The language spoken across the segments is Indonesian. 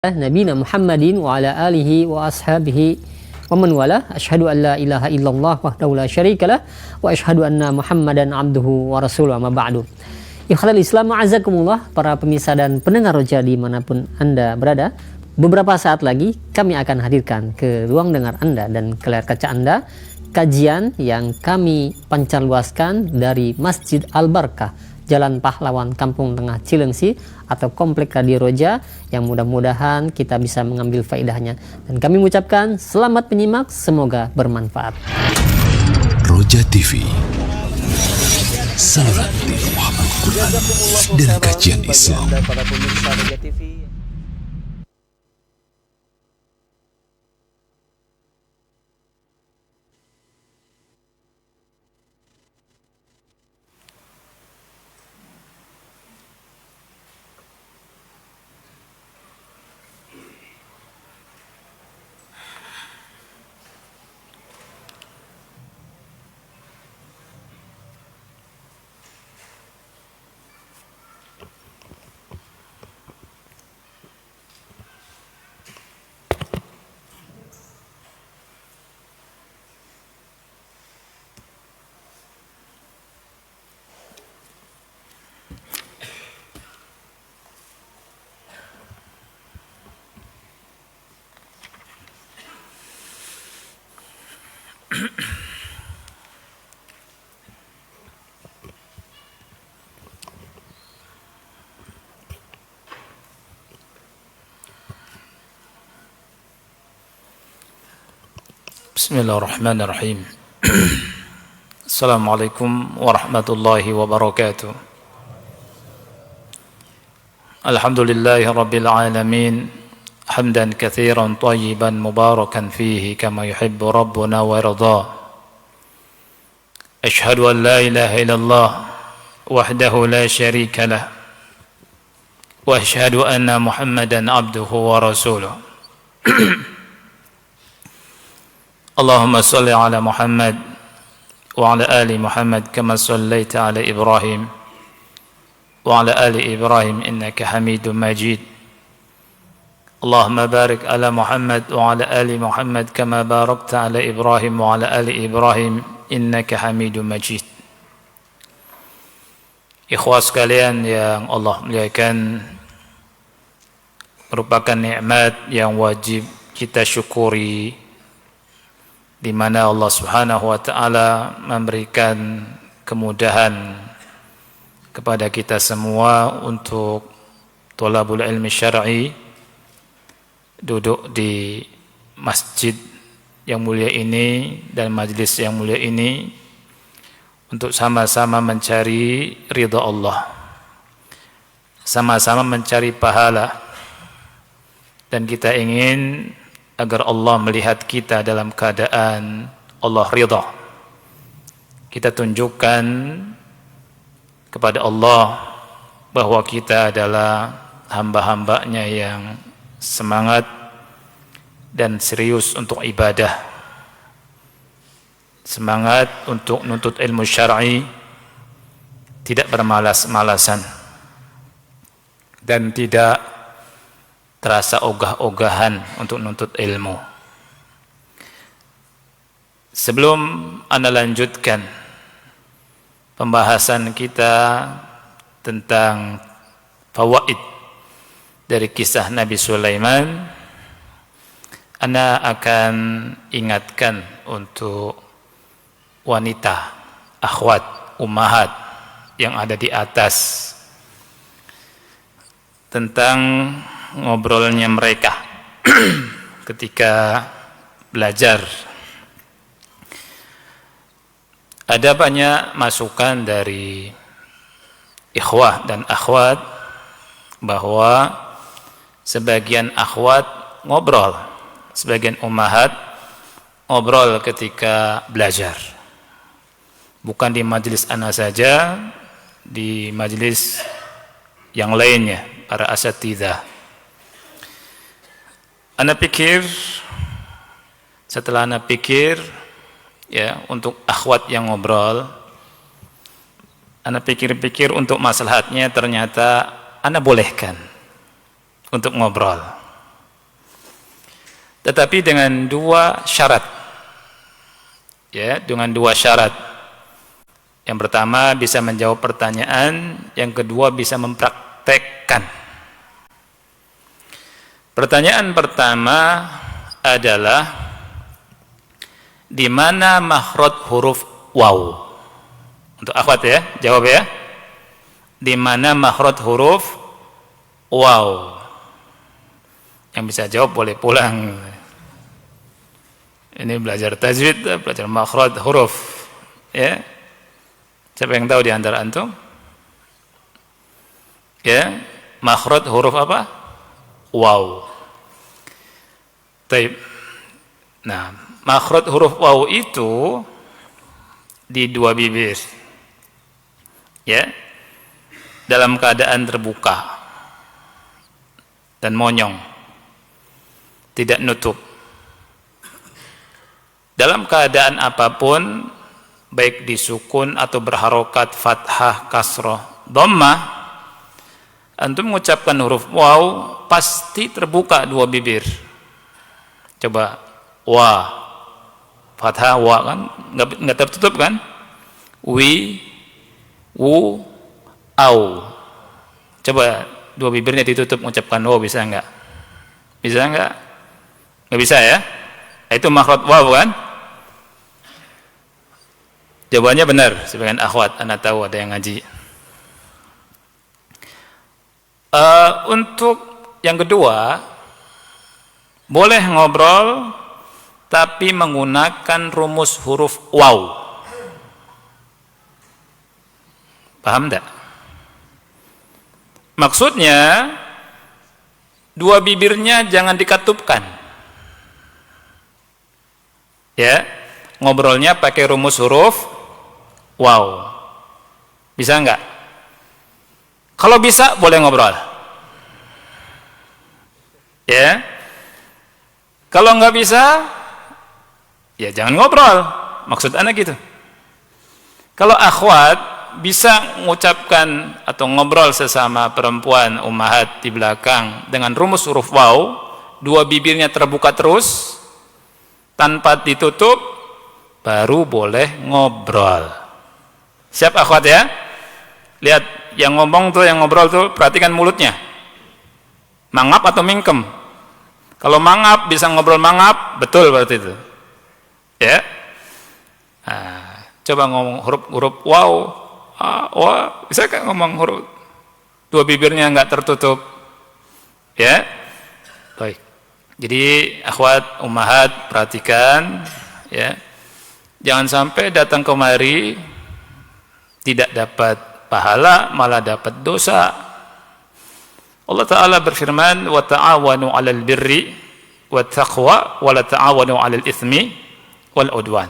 Nabiyina Muhammadin wa ala alihi wa ashabihi wa man wala. Asyhadu an la ilaha illallah wahdahu la syarikalah wa asyhadu anna Muhammadan abduhu wa rasuluh, amma ba'du. Ikhwatal Islam, a'azakumullah, para pemirsa dan pendengar Roja dimanapun Anda berada. Beberapa saat lagi kami akan hadirkan ke ruang dengar Anda dan ke layar kaca Anda kajian yang kami pancarluaskan dari Masjid Al-Barkah, Jalan Pahlawan, Kampung Tengah, Cilengsi, atau Komplek Radio Roja, yang mudah-mudahan kita bisa mengambil faedahnya. Dan kami mengucapkan selamat menyimak, semoga bermanfaat. Roja TV, saluran pemahaman Quran dan kajian Islam. Bismillahirrahmanirrahim. Assalamualaikum warahmatullahi wabarakatuh. Alhamdulillahi rabbil alamin, hamdan katsiran tayyiban mubarakan fihi kama yuhibbu rabbuna wa yarda. Ashhadu an la ilaha illallah wahdahu la syarika lah, wa ashhadu anna Muhammadan abduhu wa rasuluh. Allahumma salli ala Muhammad wa ala ali Muhammad kama sallaita ala Ibrahim wa ala ali Ibrahim innaka Hamidum Majid. Allahumma barik ala Muhammad wa ala ali Muhammad kama barakta ala Ibrahim wa ala ali Ibrahim innaka Hamidum Majid. Ikhwas sekalian yang Allah muliakan, merupakan nikmat yang wajib kita syukuri, di mana Allah Subhanahu wa taala memberikan kemudahan kepada kita semua untuk thalabul ilmi syar'i, duduk di masjid yang mulia ini dan majlis yang mulia ini untuk sama-sama mencari ridha Allah, sama-sama mencari pahala, dan kita ingin agar Allah melihat kita dalam keadaan Allah ridha. Kita tunjukkan kepada Allah bahwa kita adalah hamba-hambanya yang semangat dan serius untuk ibadah, semangat untuk nuntut ilmu syar'i, tidak bermalas-malasan, dan tidak terasa ogah-ogahan untuk nuntut ilmu. Sebelum Anda lanjutkan pembahasan kita tentang fawaid dari kisah Nabi Sulaiman, Anda akan ingatkan untuk wanita, akhwat, ummahat yang ada di atas tentang ngobrolnya mereka ketika belajar. Ada banyak masukan dari ikhwah dan akhwat bahwa sebagian akhwat ngobrol, sebagian ummahat ngobrol ketika belajar. Bukan di majelis ana saja, di majelis yang lainnya, para asatidzah. Ana pikir, setelah ana pikir ya, untuk akhwat yang ngobrol, ana pikir-pikir untuk maslahatnya, ternyata ana bolehkan untuk ngobrol. tetapi dengan dua syarat. Ya, dengan dua syarat. Yang pertama bisa menjawab pertanyaan, yang kedua bisa mempraktekkan. Pertanyaan pertama adalah di mana makhraj huruf waw? Untuk akhwat ya, jawab ya. Di mana makhraj huruf waw? Yang bisa jawab boleh pulang. Ini belajar tajwid, belajar makhraj huruf. Ya. Siapa yang tahu di antara antum? Ya, makhraj huruf apa? Waw. Baik. Nah, makhraj huruf waw itu di dua bibir. Ya, dalam keadaan terbuka dan monyong, tidak nutup. Dalam keadaan apapun, baik disukun atau berharokat fathah, kasroh, dhammah, antum mengucapkan huruf waw pasti terbuka dua bibir. Coba wa, fathah wa kan nggak tertutup kan? Wi, wu, au. Coba dua bibirnya ditutup mengucapkan waw, bisa enggak? Bisa enggak? Enggak bisa ya? Itu makhraj waw kan? Jawabannya benar, sebagian akhwat, anda tahu ada yang ngaji. Untuk yang kedua, boleh ngobrol tapi menggunakan rumus huruf waw. Paham enggak? Maksudnya dua bibirnya jangan dikatupkan. Ya, ngobrolnya pakai rumus huruf waw. Bisa enggak? Kalau bisa boleh ngobrol. Ya. Kalau enggak bisa, ya jangan ngobrol. Maksud anak gitu. Kalau akhwat bisa mengucapkan atau ngobrol sesama perempuan ummahat di belakang dengan rumus huruf waw, dua bibirnya terbuka terus tanpa ditutup, baru boleh ngobrol. Siap akhwat ya? Lihat yang ngomong tuh, yang ngobrol tuh, perhatikan mulutnya. Mangap atau mingkem? Kalau mangap, bisa ngobrol mangap, betul berarti itu. Ya. Nah, coba ngomong huruf waw. Wah, bisa kan ngomong huruf dua bibirnya enggak tertutup? Ya. Baik. Jadi akhwat ummahat perhatikan ya. Jangan sampai datang kemari tidak dapat pahala, malah dapat dosa. Allah Ta'ala berfirman, wa ta'awanu 'alal birri wat taqwa wa la ta'awanu 'alal itsmi wal 'udwan.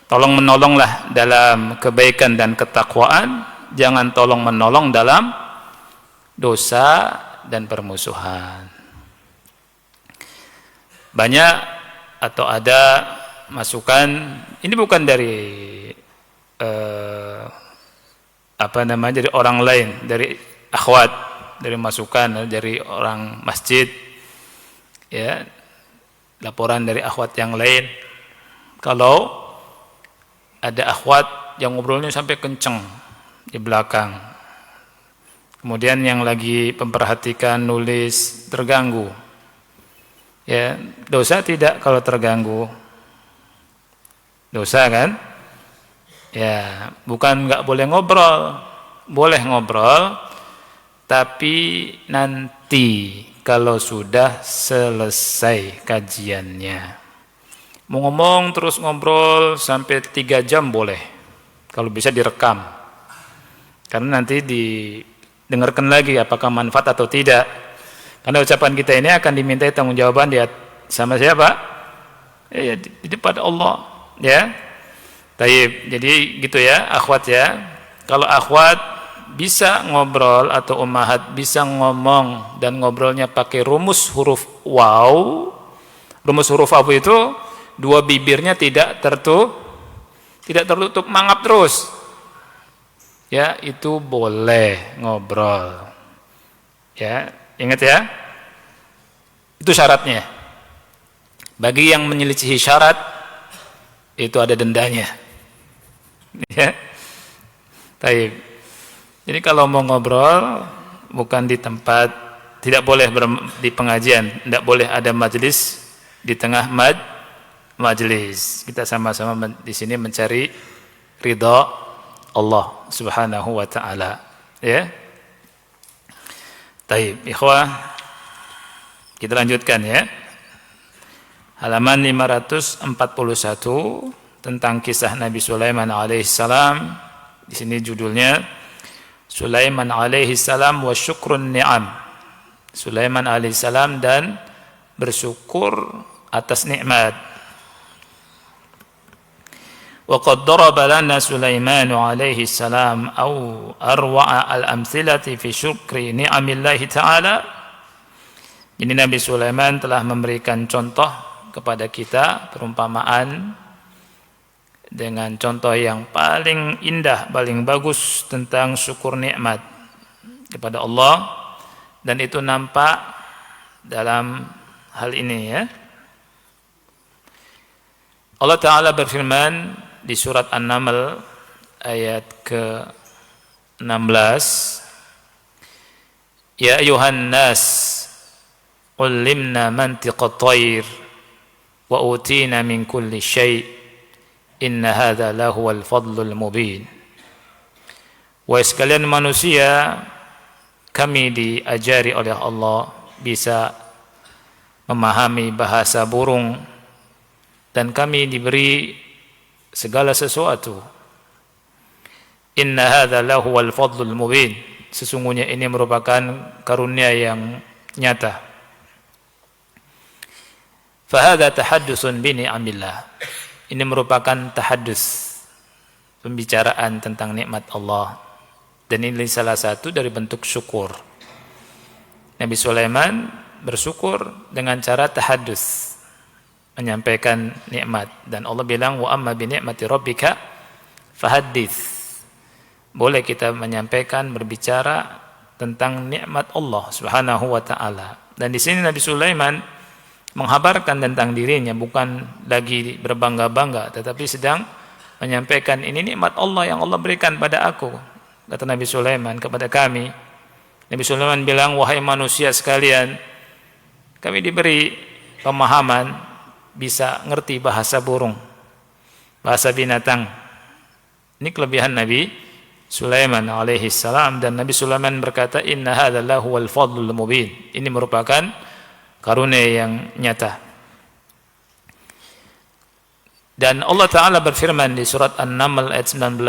Tolong menolonglah dalam kebaikan dan ketakwaan, jangan tolong menolong dalam dosa dan permusuhan. Banyak atau ada masukan, ini bukan dari dari orang lain, dari akhwat, dari masukan dari orang masjid, ya, laporan dari akhwat yang lain. Kalau ada akhwat yang ngobrolnya sampai kenceng di belakang, kemudian yang lagi memperhatikan nulis terganggu, ya, dosa tidak kalau terganggu? Dosa kan? Ya, bukan nggak boleh ngobrol, boleh ngobrol, tapi nanti kalau sudah selesai kajiannya. Mau ngomong terus ngobrol sampai 3 jam boleh, kalau bisa direkam, karena nanti didengarkan lagi apakah manfaat atau tidak. Karena ucapan kita ini akan dimintai tanggungjawaban dia sama siapa? Ya, di depan Allah, ya. Taib. Jadi gitu ya, akhwat ya. Kalau akhwat bisa ngobrol atau ummahat bisa ngomong dan ngobrolnya pakai rumus huruf waw. Rumus huruf waw itu dua bibirnya tidak tertutup mangap terus. Ya, itu boleh ngobrol. Ya, ingat ya. Itu syaratnya. Bagi yang menyelisihi syarat itu ada dendanya. Ya. Baik. Jadi kalau mau ngobrol bukan di tempat, tidak boleh di pengajian, tidak boleh ada majelis di tengah majelis. Kita sama-sama di sini mencari ridha Allah Subhanahu wa taala. Ya. Baik, ikhwah. Kita lanjutkan ya. Halaman 541 tentang kisah Nabi Sulaiman alaihissalam. Di sini judulnya Sulaiman alaihissalam wa syukrun ni'am. Sulaiman alaihissalam dan bersyukur atas nikmat. Wa qad daraba lana Sulaiman alaihissalam aw arwa'a al-amthilati fi syukri ni'amillahi ta'ala. Jadi Nabi Sulaiman telah memberikan contoh kepada kita, perumpamaan dengan contoh yang paling indah, paling bagus tentang syukur nikmat kepada Allah, dan itu nampak dalam hal ini ya. Allah Ta'ala berfirman di surat An-Naml ayat ke-16, Ya ayuhan nas ulimna mantiqat tayr wa utina min kulli syai' inna hadha lahuwal fadlul mubin. Wahai sekalian manusia, kami diajari oleh Allah bisa memahami bahasa burung, dan kami diberi segala sesuatu. Inna hadha lahuwal fadlul mubin. Sesungguhnya ini merupakan karunia yang nyata. Fahadha tahaddusun bi ni'amillah. Ini merupakan tahaddus, pembicaraan tentang nikmat Allah, dan ini salah satu dari bentuk syukur. Nabi Sulaiman bersyukur dengan cara tahaddus, menyampaikan nikmat, dan Allah bilang wa amma bi ni'mati rabbika fahaddits. Boleh kita menyampaikan, berbicara tentang nikmat Allah Subhanahu wa taala. Dan di sini Nabi Sulaiman menghabarkan tentang dirinya, bukan lagi berbangga-bangga, tetapi sedang menyampaikan ini nikmat Allah yang Allah berikan pada aku. Kata Nabi Sulaiman kepada kami. Nabi Sulaiman bilang, wahai manusia sekalian, kami diberi pemahaman bisa ngerti bahasa burung, bahasa binatang. Ini kelebihan Nabi Sulaiman alaihi salam, dan Nabi Sulaiman berkata, inna hadza lahuwal fadlul mubin. Ini merupakan karunia yang nyata. Dan Allah Ta'ala berfirman di surat An-Naml ayat 19,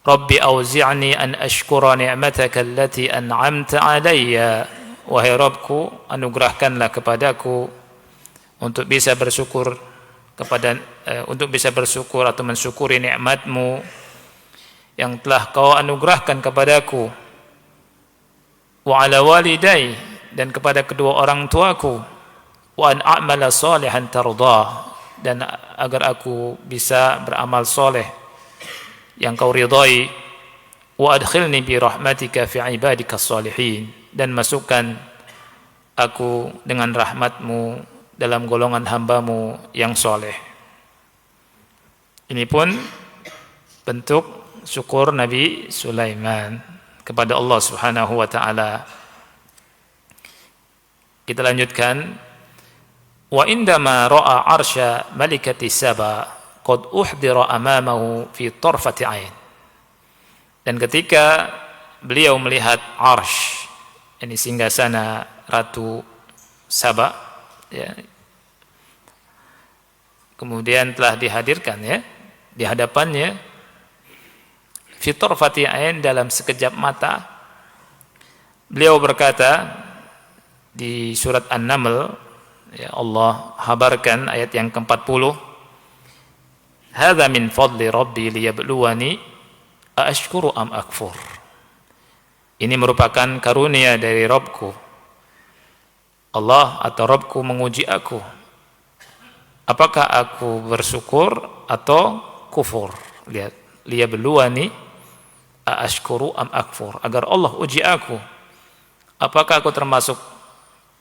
Rabbi auzi'ni an ashkura ni'mataka allati an'amta alayya. Wahai Rabbku, anugerahkanlah kepadaku untuk bisa bersyukur untuk bisa bersyukur atau mensyukuri nikmatmu yang telah kau anugerahkan kepadaku, wa ala walidai, dan kepada kedua orang tuaku, wa an a'mala salihan tardah, dan agar aku bisa beramal soleh yang kau ridai, wa adkhilni bi rahmatika fi ibadika salihin, dan masukkan aku dengan rahmatmu dalam golongan hambamu yang soleh. Ini pun bentuk syukur Nabi Sulaiman kepada Allah Subhanahu wa taala. Kita lanjutkan. Wa indama ra'a arsya malikati Saba qad uhdira amamahu fi tarfati ain. Dan ketika beliau melihat arsy, ini singgasana Ratu Saba, ya, kemudian telah dihadirkan ya di hadapannya, fi tarfati ain, dalam sekejap mata. Beliau berkata di surat An-Naml, ya, Allah habarkan ayat yang ke-40, hadza min fadli rabbi liyabluwani aashkuru am akfur. Ini merupakan karunia dari Rabbku. Allah atau Rabbku menguji aku, apakah aku bersyukur atau kufur. Lihat, liyabluwani aashkuru am akfur, agar Allah uji aku, apakah aku termasuk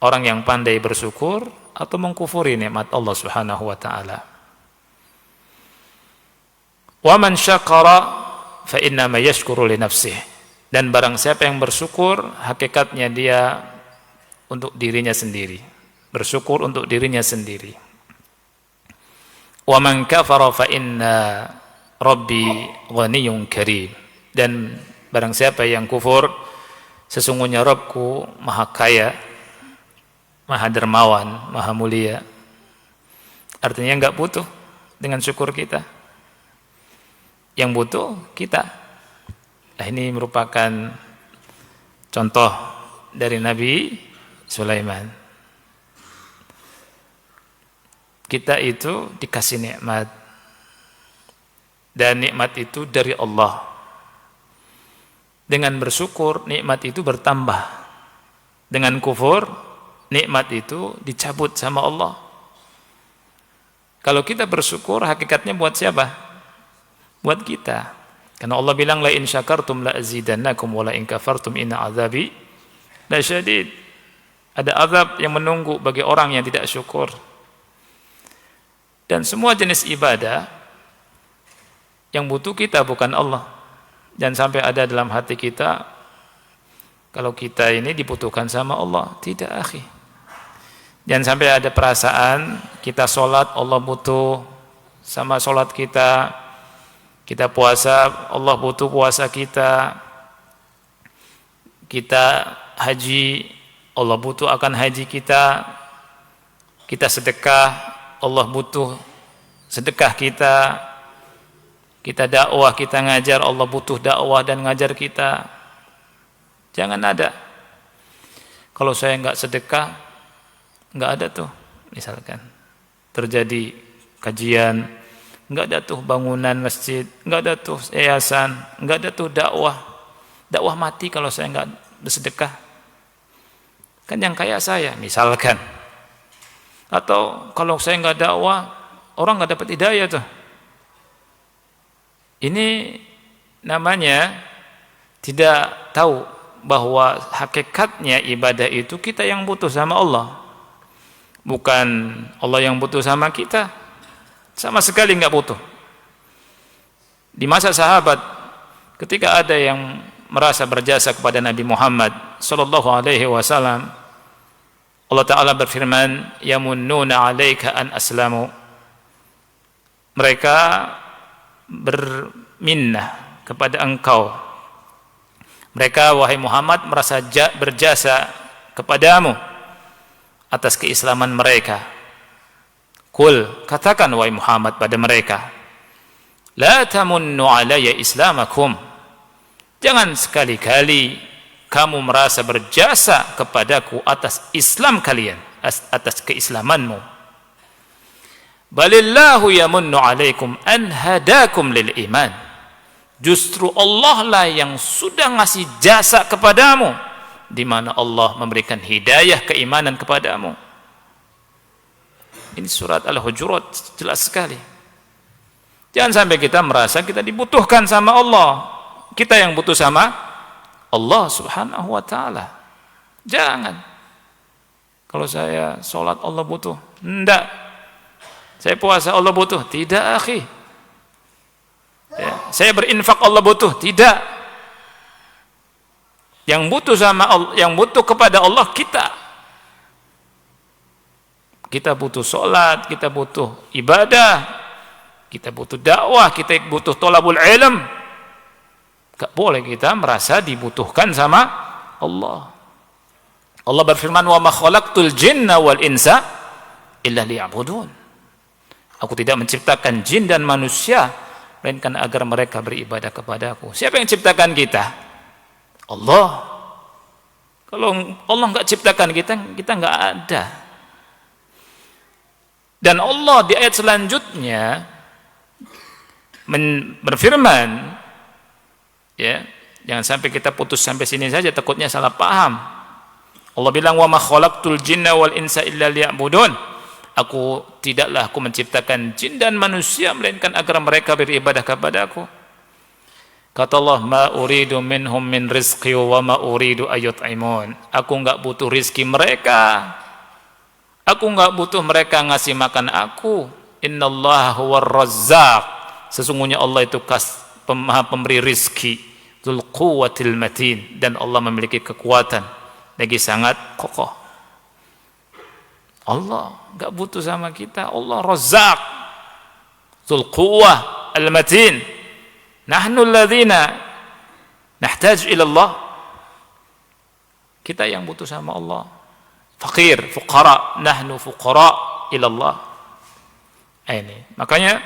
Orang yang pandai bersyukur atau mengkufuri nikmat Allah Subhanahu wa taala. Wa man syakara fa innama yashkuru li nafsihi. Dan barang siapa yang bersyukur, hakikatnya dia untuk dirinya sendiri. Bersyukur untuk dirinya sendiri. Wa man kafara fa inna rabbi ghaniyyun karim. Dan barang siapa yang kufur, sesungguhnya Rabbku maha kaya, maha dermawan, maha mulia. Artinya enggak butuh dengan syukur kita. Yang butuh kita. Nah, ini merupakan contoh dari Nabi Sulaiman. Kita itu dikasih nikmat, dan nikmat itu dari Allah. Dengan bersyukur, nikmat itu bertambah. Dengan kufur, nikmat itu dicabut sama Allah. Kalau kita bersyukur, hakikatnya buat siapa? Buat kita. Karena Allah bilang, la in syakartum la azidannakum wa la in kafartum inna azabi la syadid. Ada azab yang menunggu bagi orang yang tidak syukur. Dan semua jenis ibadah yang butuh kita bukan Allah. Jangan sampai ada dalam hati kita kalau kita ini dibutuhkan sama Allah. Tidak, akhi. Jangan sampai ada perasaan kita sholat Allah butuh sama sholat kita. Kita puasa Allah butuh puasa kita. Kita haji Allah butuh akan haji kita. Kita sedekah Allah butuh sedekah kita. Kita dakwah, kita ngajar, Allah butuh dakwah dan ngajar kita. Jangan ada. Kalau saya enggak sedekah, enggak ada tuh. Misalkan terjadi kajian, enggak ada tuh bangunan masjid, enggak ada tuh yayasan, enggak ada tuh dakwah. Dakwah mati kalau saya enggak bersedekah. Kan yang kaya saya, misalkan. Atau kalau saya enggak dakwah, orang enggak dapat hidayah tuh. Ini namanya tidak tahu bahwa hakikatnya ibadah itu kita yang butuh sama Allah. Bukan Allah yang butuh sama kita. Sama sekali enggak butuh. Di masa sahabat, ketika ada yang merasa berjasa kepada Nabi Muhammad sallallahu alaihi wasallam, Allah Ta'ala berfirman, yamunnuna 'alaika an aslamu. Mereka berminnah kepada engkau. Mereka, wahai Muhammad, merasa berjasa kepadamu atas keislaman mereka. Qul, katakan wahai Muhammad pada mereka, la tamunnu alayya islamakum. Jangan sekali-kali kamu merasa berjasa kepadaku atas Islam kalian, atas keislamanmu. Balillahu yamunnu alaikum an hadakum lil iman. Justru Allah lah yang sudah ngasih jasa kepadamu, di mana Allah memberikan hidayah keimanan kepadamu. Ini surat Al-Hujurat, jelas sekali. Jangan sampai kita merasa kita dibutuhkan sama Allah. Kita yang butuh sama Allah Subhanahu wa ta'ala. Jangan. Kalau saya sholat Allah butuh. Enggak. Saya puasa Allah butuh. Tidak, akhi. Ya. Saya berinfak Allah butuh. Tidak. Yang butuh sama Allah, yang butuh kepada Allah kita. Kita butuh sholat, kita butuh ibadah, kita butuh dakwah, kita butuh tolabul ilm. Gak boleh kita merasa dibutuhkan sama Allah. Allah berfirman, wa ma khalaqtul jinna wal insa illa liya'budun. Aku tidak menciptakan jin dan manusia melainkan agar mereka beribadah kepadaku. Siapa yang ciptakan kita? Allah. Kalau Allah enggak ciptakan kita, kita enggak ada. Dan Allah di ayat selanjutnya berfirman, ya, jangan sampai kita putus sampai sini saja, takutnya salah paham. Allah bilang, wa ma khalaqtul jinna wal insa illa liya'budun. Aku menciptakan jin dan manusia melainkan agar mereka beribadah kepada aku. Kata Allah, ma uridu minhum min rizqi wa ma uridu ayut'imun. Aku enggak butuh rizki mereka. Aku enggak butuh mereka ngasih makan aku. Innallaha huwar razzaq. Sesungguhnya Allah itu Maha pemberi rizki. Dzul quwwatil matin, dan Allah memiliki kekuatan lagi sangat kokoh. Allah enggak butuh sama kita. Allah Razzaq. Dzul quwwah al-matin. Nahnu alladhina nahtaj ila Allah. Kita yang butuh sama Allah. Fakir, fuqara, nahnu fuqara ila Allah. Ini. Makanya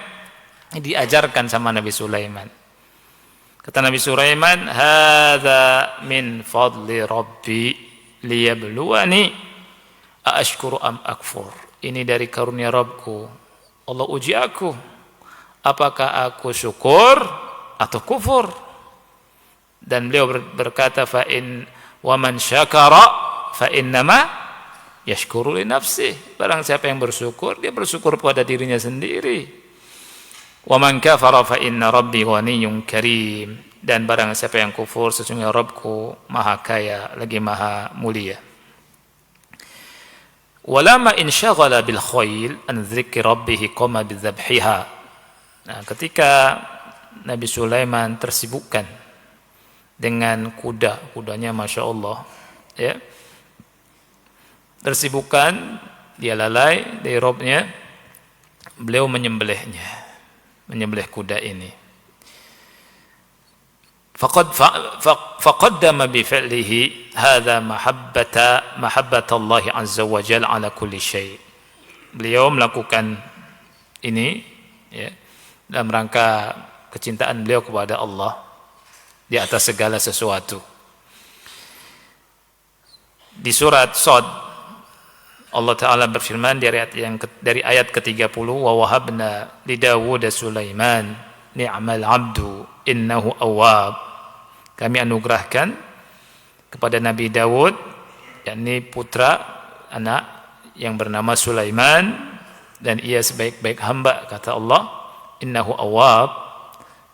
diajarkan sama Nabi Sulaiman. Kata Nabi Sulaiman, "Hadza min fadli Rabbi liyabluwani aashkuru am akfur." Ini dari karunia Rabbku. Allah uji aku. Apakah aku syukur atau kufur? Dan beliau berkata, fa in wa man syakara fa innama yashkuru li nafsih. Barang siapa yang bersyukur, dia bersyukur pada dirinya sendiri. Wa man kafara fa inna rabbi ghaniyyun karim. Dan barang siapa yang kufur, sesungguhnya Rabbku maha kaya lagi maha mulia. Walama insyaghala bil khayl an dzikri rabbih qama bi dzabhiha. Nah, ketika Nabi Sulaiman tersibukkan dengan kudanya Masya Allah, ya, tersibukkan, dia lalai dari Robnya, beliau menyembelih kuda ini. Faqaddama bi fi'lihi hadza mahabbata Allah azza wa jalla ala kulli syai'. Beliau melakukan ini, ya, dalam rangka kecintaan beliau kepada Allah di atas segala sesuatu. Di surat Shad, Allah Ta'ala berfirman dari ayat ke-30, wa wahabna li Dawud Sulaiman ni'mal 'abdu innahu awwab. Kami anugerahkan kepada Nabi Dawud, yakni putra anak yang bernama Sulaiman, dan ia sebaik-baik hamba, kata Allah, innahu awwab.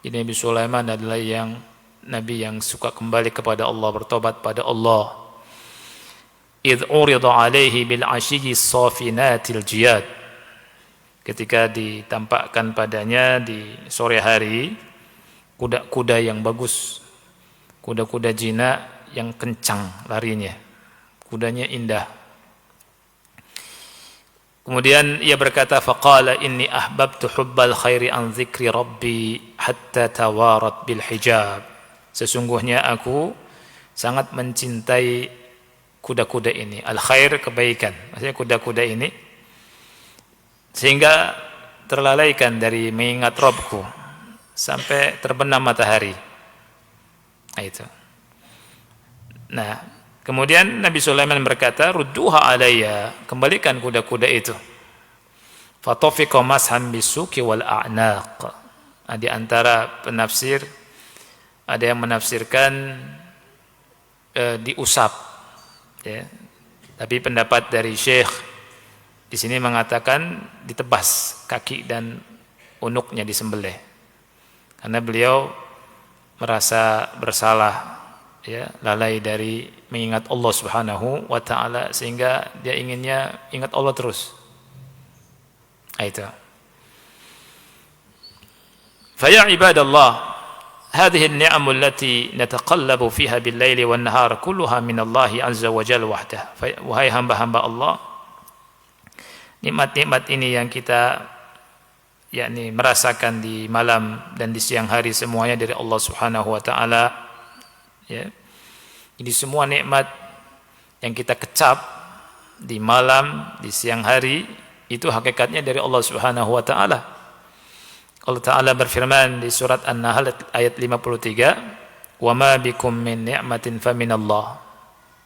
Ini Nabi Sulaiman adalah Nabi yang suka kembali kepada Allah, bertobat pada Allah. Idh urida alaihi bil ashiyyi safinatil jiyad. Ketika ditampakkan padanya di sore hari kuda-kuda yang bagus, kuda-kuda jinak yang kencang larinya, kudanya indah. Kemudian ia berkata, faqala inni ahbabtu hubbal khairi an dzikri rabbi hatta tawarat bil hijab. Sesungguhnya aku sangat mencintai kuda-kuda ini, al khair, kebaikan, maksudnya kuda-kuda ini, sehingga terlalaikan dari mengingat Rabbku sampai terbenam matahari. Itu. Nah, kemudian Nabi Sulaiman berkata, rudduha alayya, kembalikan kuda-kuda itu. Fatafiqa mashan bisuki wal a'naq. Di antara penafsir ada yang menafsirkan diusap, ya. Tapi pendapat dari Syekh di sini mengatakan ditebas kaki dan unuknya disembelih. Karena beliau merasa bersalah, ya, lalai dari mengingat Allah Subhanahu wa taala, sehingga dia inginnya ingat Allah terus. Itu. Fa ya ibadallah, hadhihi an-ni'am allati nataqallabu fiha bil-laili wan-nahar kulluha min Allah azza wa jalla wahdah. Wahai hamba-hamba Allah, nikmat-nikmat ini yang kita yakni merasakan di malam dan di siang hari, semuanya dari Allah Subhanahu wa taala, ya. Jadi semua nikmat yang kita kecap di malam, di siang hari, itu hakikatnya dari Allah Subhanahu wa taala. Allah Ta'ala berfirman di surat An-Nahl ayat 53, "Wa ma bikum min ni'matin faminallah."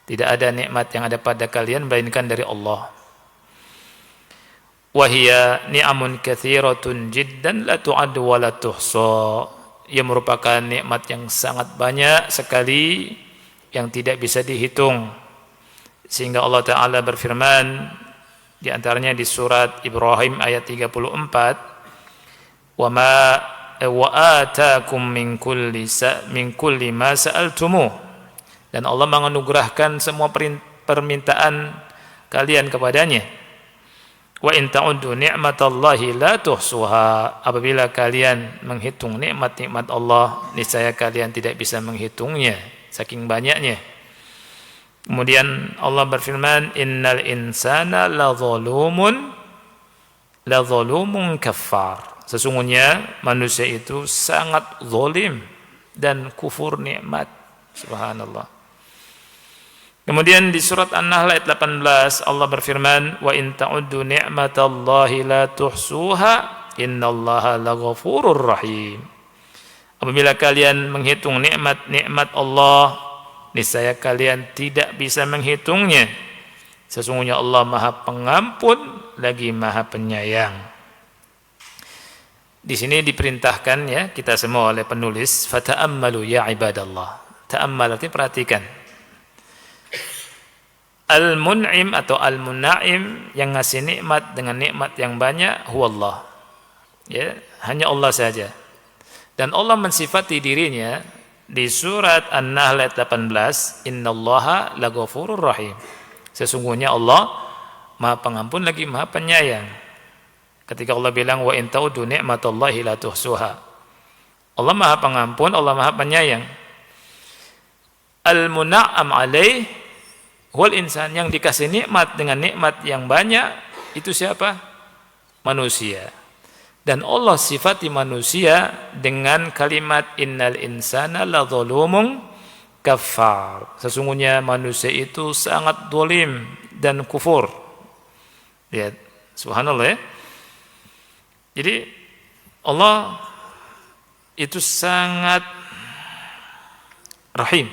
Tidak ada nikmat yang ada pada kalian melainkan dari Allah. Wa hiya ni'amun katsiratun jiddan la tu'addu wa la tuhsa. Ia merupakan nikmat yang sangat banyak sekali yang tidak bisa dihitung. Sehingga Allah Ta'ala berfirman di antaranya di surat Ibrahim ayat 34, "Wa ma wa ataakum min kulli ma sa'altumuh, dan Allah menganugerahkan semua permintaan kalian kepadanya. Wa in ta'uddu ni'matallahi la tuhsuha, apabila kalian menghitung nikmat-nikmat Allah, niscaya kalian tidak bisa menghitungnya saking banyaknya. Kemudian Allah berfirman, innal insana la zalumun kaffar, sesungguhnya manusia itu sangat zalim dan kufur nikmat. Subhanallah. Kemudian di surat An-Nahl ayat 18 Allah berfirman, wa in ta'uddu ni'matallahi la tuhsuha innallaha laghafurur rahim. Apabila kalian menghitung nikmat-nikmat Allah, niscaya kalian tidak bisa menghitungnya. Sesungguhnya Allah Maha Pengampun lagi Maha Penyayang. Di sini diperintahkan ya kita semua oleh penulis, fata'ammalu ya ibadallah. Ta'ammal artinya perhatikan. Al-Mun'im atau Al-Mun'aim, yang ngasih nikmat dengan nikmat yang banyak, huwallah. Ya, hanya Allah saja. Dan Allah mensifati dirinya di surat An-Nahl ayat 18, innallaha laghafurur rahim. Sesungguhnya Allah Maha Pengampun lagi Maha Penyayang. Ketika Allah bilang wa in ta'uddu ni'matallahi la tuhsuha. Allah Maha Pengampun, Allah Maha Penyayang. Al-Mun'am alaih wal insan, yang dikasih nikmat dengan nikmat yang banyak itu siapa? Manusia. Dan Allah sifati manusia dengan kalimat innal insana la zalumun kafar. Sesungguhnya manusia itu sangat zalim dan kufur. Lihat, subhanallah ya. Jadi Allah itu sangat rahim.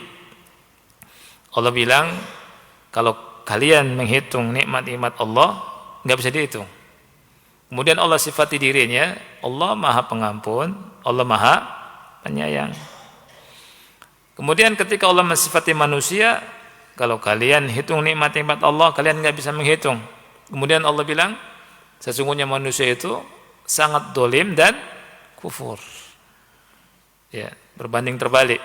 Allah bilang, kalau kalian menghitung nikmat-nikmat Allah, nggak bisa dihitung. Kemudian Allah sifati dirinya, Allah Maha Pengampun, Allah Maha Penyayang. Kemudian ketika Allah mensifati manusia, kalau kalian hitung nikmat-nikmat Allah, kalian nggak bisa menghitung. Kemudian Allah bilang, sesungguhnya manusia itu sangat dolim dan kufur. Ya, berbanding terbalik.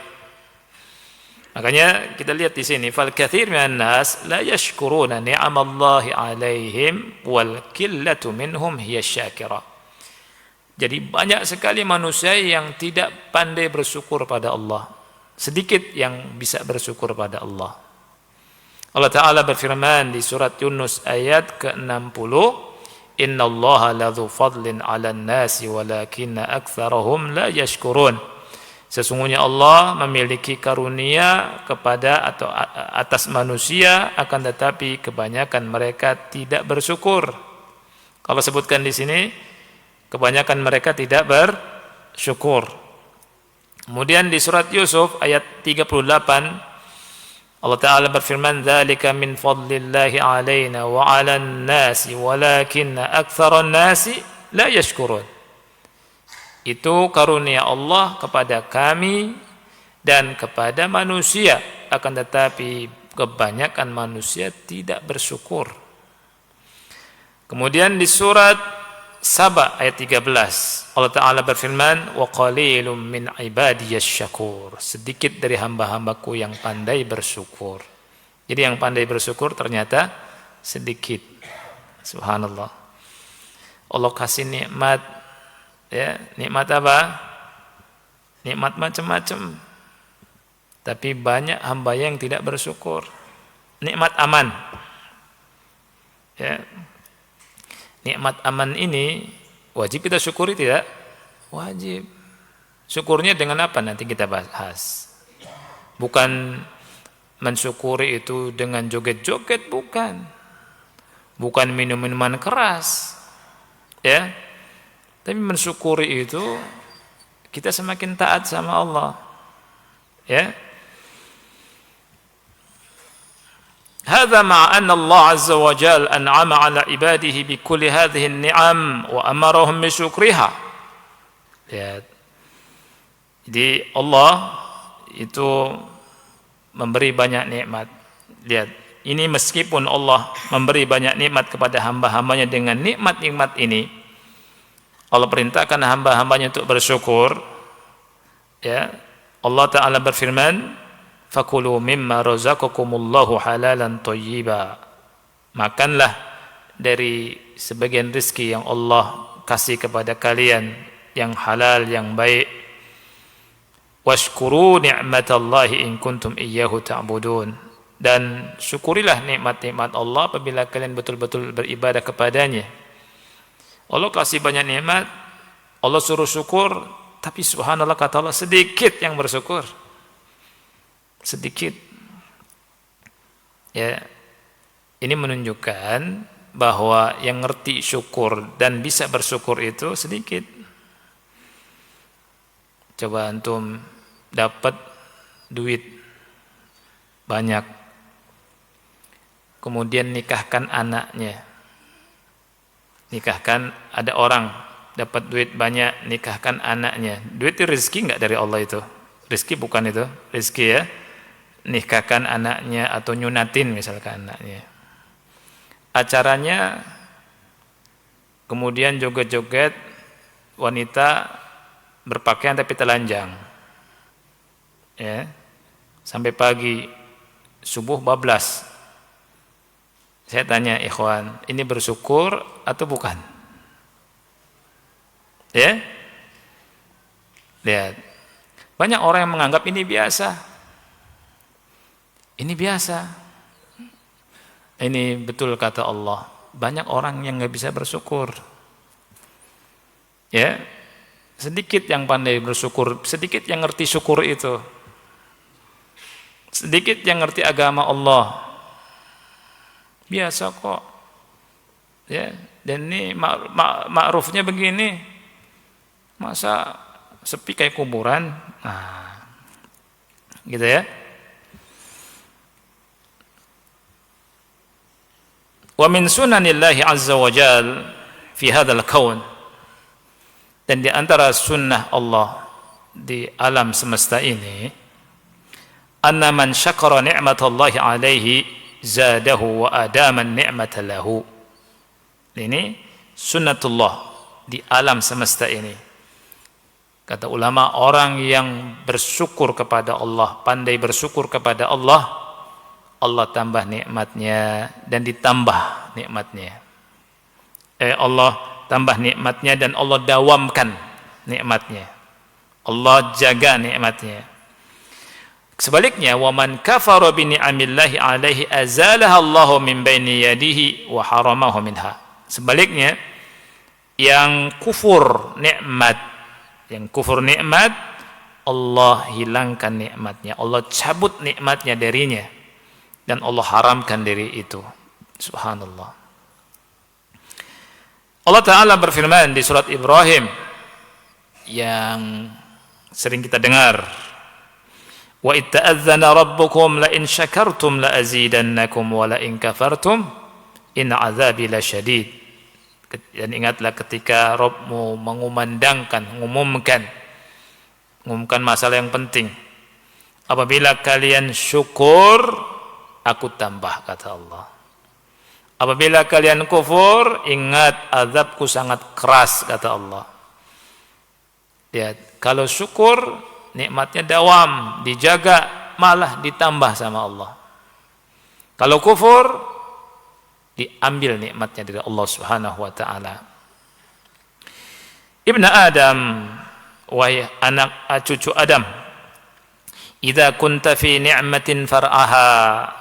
Makanya kita lihat di sini, fal katsir minan nas la yashkuruna ni'amallahi 'alaihim wal qillatu minhum hiya syakira. Jadi banyak sekali manusia yang tidak pandai bersyukur pada Allah. Sedikit yang bisa bersyukur pada Allah. Allah Ta'ala berfirman di surat Yunus ayat ke-60, innallaha ladzu fadlin 'alan nasi walakinna aktsarahum la yashkurun. Sesungguhnya Allah memiliki karunia kepada atau atas manusia, akan tetapi kebanyakan mereka tidak bersyukur. Kalau sebutkan di sini, kebanyakan mereka tidak bersyukur. Kemudian di surat Yusuf ayat 38 Allah Ta'ala berfirman, dzalika min fadlillahi 'alaina wa 'alan nasi walakinna aktsaran nasi la yashkurun. Itu karunia Allah kepada kami dan kepada manusia, akan tetapi kebanyakan manusia tidak bersyukur. Kemudian di surat Saba ayat 13 Allah Ta'ala berfirman, wa qalilum min ibadiyasy syakur. Sedikit dari hamba-hambaku yang pandai bersyukur. Jadi yang pandai bersyukur ternyata sedikit. Subhanallah. Allah kasih nikmat, ya, nikmat apa? Nikmat macam-macam. Tapi banyak hamba yang tidak bersyukur. Nikmat aman. Ya. Nikmat aman ini wajib kita syukuri tidak? Wajib. Syukurnya dengan apa? Nanti kita bahas. Bukan mensyukuri itu dengan joget-joget, bukan. Bukan minum-minuman keras. Ya. Tapi mensyukuri itu kita semakin taat sama Allah. Ya. Hadza ma'a anna Allah azza wa jalla an'ama 'ala ibadihi bi kulli hadhihi an-ni'am wa amarahum bi syukriha. Lihat. Jadi Allah itu memberi banyak nikmat. Lihat, ini meskipun Allah memberi banyak nikmat kepada hamba-hambanya, dengan nikmat-nikmat ini Allah perintahkan hamba-hambanya untuk bersyukur. Ya, Allah Ta'ala berfirman, fakulu mimma razaqakumullahu halalan thayyiba. Makanlah dari sebagian rezeki yang Allah kasih kepada kalian yang halal, yang baik. Washkuru ni'matallahi in kuntum iyyahu ta'budun. Dan syukurilah nikmat-nikmat Allah apabila kalian betul-betul beribadah kepadanya. Allah kasih banyak nikmat, Allah suruh syukur, tapi subhanallah kata Allah sedikit yang bersyukur. Sedikit. Ya. Ini menunjukkan bahwa yang ngerti syukur dan bisa bersyukur itu sedikit. Coba antum dapat duit banyak, kemudian nikahkan anaknya. Nikahkan, ada orang dapat duit banyak, nikahkan anaknya. Duit itu rezeki enggak dari Allah itu? Rezeki bukan itu? Rezeki ya. Nikahkan anaknya atau nyunatin misalkan anaknya. Acaranya kemudian joget-joget, wanita berpakaian tapi telanjang. Ya. Sampai pagi, subuh bablas. Saya tanya ikhwan, ini bersyukur atau bukan? Ya? Lihat. Banyak orang yang menganggap ini biasa. Ini biasa. Ini betul kata Allah. Banyak orang yang nggak bisa bersyukur. Ya? Sedikit yang pandai bersyukur, sedikit yang ngerti syukur itu. Sedikit yang ngerti agama Allah. Biasa kok. Ya, dan ini ma'rufnya begini. Masa sepi kayak kuburan? Nah, gitu ya. Wa min sunanillahi azza wa jal fi hadzal kaun. Dan di antara sunnah Allah di alam semesta ini, anna man syakara ni'matallahi alaihi zadahu wa adaman ni'mata lahu. Ini sunnatullah di alam semesta ini. Kata ulama, orang yang bersyukur kepada Allah, pandai bersyukur kepada Allah, Allah tambah nikmatnya dan ditambah nikmatnya. Allah tambah nikmatnya dan Allah dawamkan nikmatnya. Allah jaga nikmatnya. Sebaliknya, waman kafara bi ni'amillahi alaihi azalaha Allahu min baini yadihi wa haramahu minha. Sebaliknya, yang kufur nikmat, Allah hilangkan nikmatnya, Allah cabut nikmatnya darinya, dan Allah haramkan dari itu. Subhanallah. Allah Ta'ala berfirman di surat Ibrahim yang sering kita dengar, wa itta'adzana rabbukum la in syakartum la azidannakum wa la in kafartum in azabi lasyadid. Dan ingatlah ketika Rabbmu mengumumkan masalah yang penting. Apabila kalian syukur, aku tambah, kata Allah. Apabila kalian kufur, ingat azabku sangat keras, kata Allah. Lihat, kalau syukur nikmatnya dawam, dijaga, malah ditambah sama Allah. Kalau kufur, diambil nikmatnya dari Allah Subhanahu wa taala. Ibnu Adam, wahai anak cucu Adam, idza kunta fi ni'matin far'aha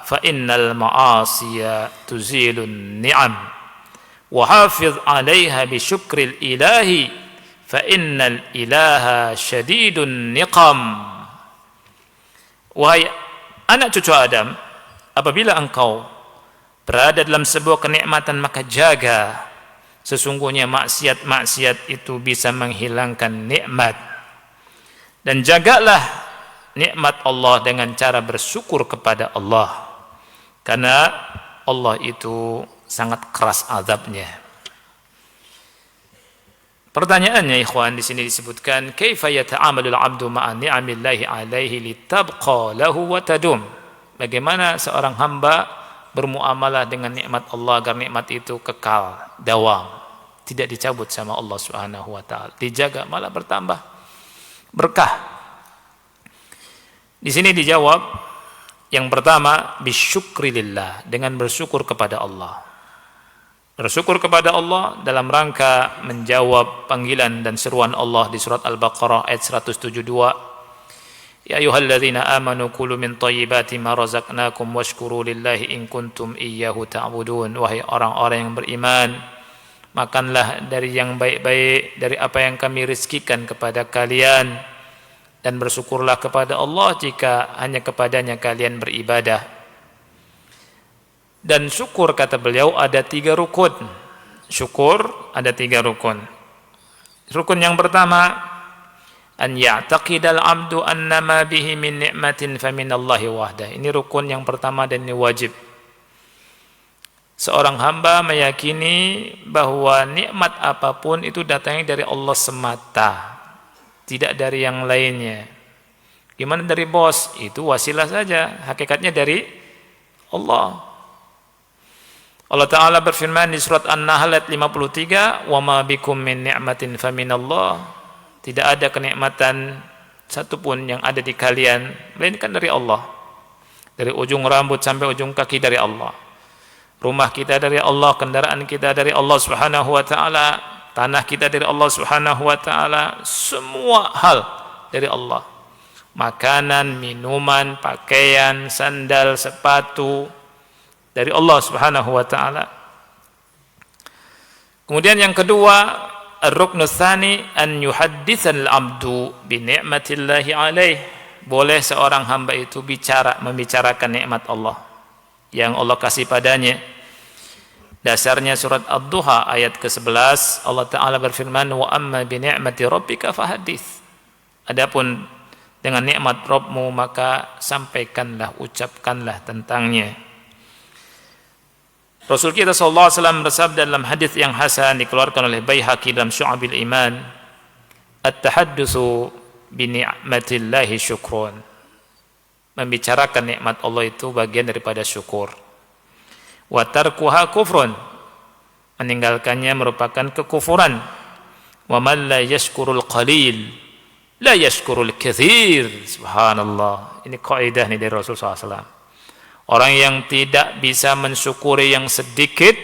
fa innal ma'asiya tuzilun ni'am wa hafiz 'alaiha bi syukril ilahi fa innal ilaha syadidun niqam. Wahai anak cucu Adam, apabila engkau berada dalam sebuah kenikmatan, maka jaga. Sesungguhnya maksiat-maksiat itu bisa menghilangkan nikmat. Dan jagalah nikmat Allah dengan cara bersyukur kepada Allah. Karena Allah itu sangat keras azabnya. Pertanyaannya ikhwan, di sini disebutkan kaifa yata'amalul 'abdu ma'a ni'amillahi 'alaihi litabqa lahu wa tadum. Bagaimana seorang hamba bermuamalah dengan nikmat Allah agar nikmat itu kekal, dawam. tidak dicabut sama Allah Subhanahu wa taala. Dijaga, malah bertambah berkah. Di sini dijawab yang pertama bisyukri lillah, dengan bersyukur kepada Allah. Bersyukur kepada Allah dalam rangka menjawab panggilan dan seruan Allah di surat Al-Baqarah ayat 172. Ya ayyuhalladzina amanu kulu min thayyibati ma razaqnakum washkuru lillahi in kuntum iyyahu ta'budun. Wahai orang-orang yang beriman, makanlah dari yang baik-baik dari apa yang kami rizkikan kepada kalian, dan bersyukurlah kepada Allah jika hanya kepadanya kalian beribadah. Dan syukur, kata beliau, ada 3 rukun. Syukur ada 3 rukun. Rukun yang pertama, an ya'taqidal abdu annama bihi min ni'matin faminallahi wahdah. Ini rukun yang pertama dan ini wajib. Seorang hamba meyakini bahwa nikmat apapun itu datangnya dari Allah semata, tidak dari yang lainnya. Gimana dari bos? Itu wasilah saja, hakikatnya dari Allah. Allah Ta'ala berfirman di surat An-Nahl ayat 53, wa ma bikum min ni'matin faminallah. Tidak ada kenikmatan satupun yang ada di kalian melainkan dari Allah. Dari ujung rambut sampai ujung kaki dari Allah. Rumah kita dari Allah, kendaraan kita dari Allah Subhanahu wa taala, tanah kita dari Allah Subhanahu wa taala, semua hal dari Allah. Makanan, minuman, pakaian, sandal, sepatu dari Allah Subhanahu wa taala. Kemudian yang kedua, ar-ruknu tsani an yuhadditsan al-'abdu bi ni'matillahi alaih. Boleh seorang hamba itu membicarakan nikmat Allah yang Allah kasih padanya. Dasarnya surat Ad-Duha ayat ke-11, Allah Ta'ala berfirman, wa amma bi ni'mati rabbika fahaddits. Adapun dengan nikmat Rabbmu maka sampaikanlah, ucapkanlah tentangnya. Rasul kita sallallahu alaihi wasallam bersabda dalam hadis yang hasan dikeluarkan oleh Baihaqi dalam Syu'abil Iman, at-tahaddutsu bi ni'matillahi syukrun. Membicarakan nikmat Allah itu bagian daripada syukur. Wa tarkuha kufrun. Meninggalkannya merupakan kekufuran. Wa man la yashkurul qalil la yashkurul katsir. Subhanallah. Ini kaidah nih dari Rasul SAW. Orang yang tidak bisa mensyukuri yang sedikit,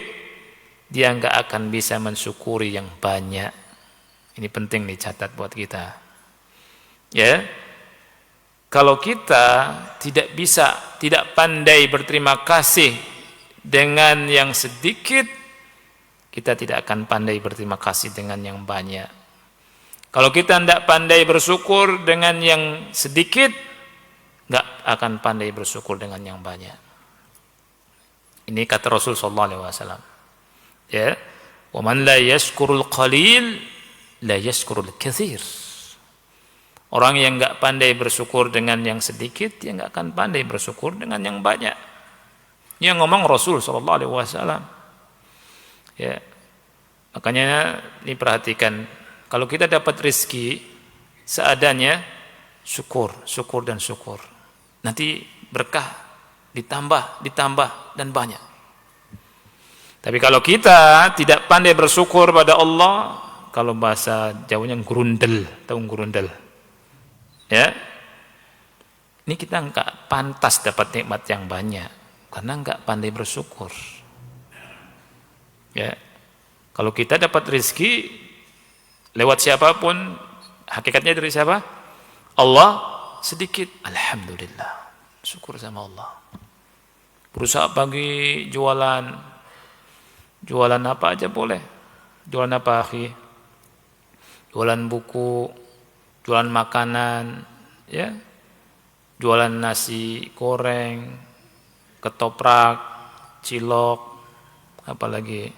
dia enggak akan bisa mensyukuri yang banyak. Ini penting dicatat buat kita. Ya. Kalau kita tidak pandai berterima kasih dengan yang sedikit, kita tidak akan pandai berterima kasih dengan yang banyak. Kalau kita tidak pandai bersyukur dengan yang sedikit, enggak akan pandai bersyukur dengan yang banyak. Ini kata Rasul sallallahu alaihi wasallam. Ya, wa man la yashkurul qalil la yashkurul katsir. Orang yang enggak pandai bersyukur dengan yang sedikit, dia enggak akan pandai bersyukur dengan yang banyak. Yang ngomong Rasul sallallahu alaihi wasallam. Ya. Makanya diperhatikan, kalau kita dapat rezeki seadanya, syukur dan syukur. Nanti berkah ditambah dan banyak. Tapi kalau kita tidak pandai bersyukur pada Allah, kalau bahasa Jawanya grundel, tahu grundel? Ya. Ini kita enggak pantas dapat nikmat yang banyak karena enggak pandai bersyukur. Ya. Kalau kita dapat rezeki lewat siapapun, hakikatnya dari siapa? Allah, sedikit, alhamdulillah, syukur sama Allah. Berusaha pagi jualan apa aja boleh. Jualan apa, akhi? Jualan buku, jualan makanan, ya. Jualan nasi goreng, ketoprak, cilok, apalagi.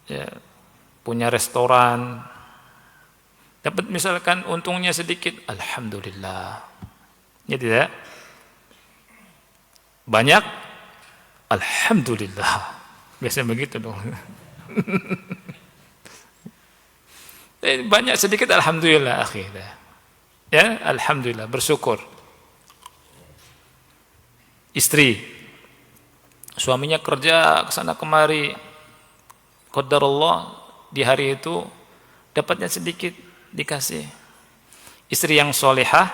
Ya, punya restoran. Dapat misalkan untungnya sedikit, alhamdulillah. Ya tidak? Banyak, alhamdulillah. Biasanya begitu dong. Banyak sedikit, alhamdulillah, akhi. Ya, alhamdulillah, bersyukur. Istri, suaminya kerja kesana kemari, qadarullah di hari itu dapatnya sedikit dikasih. Istri yang solehah,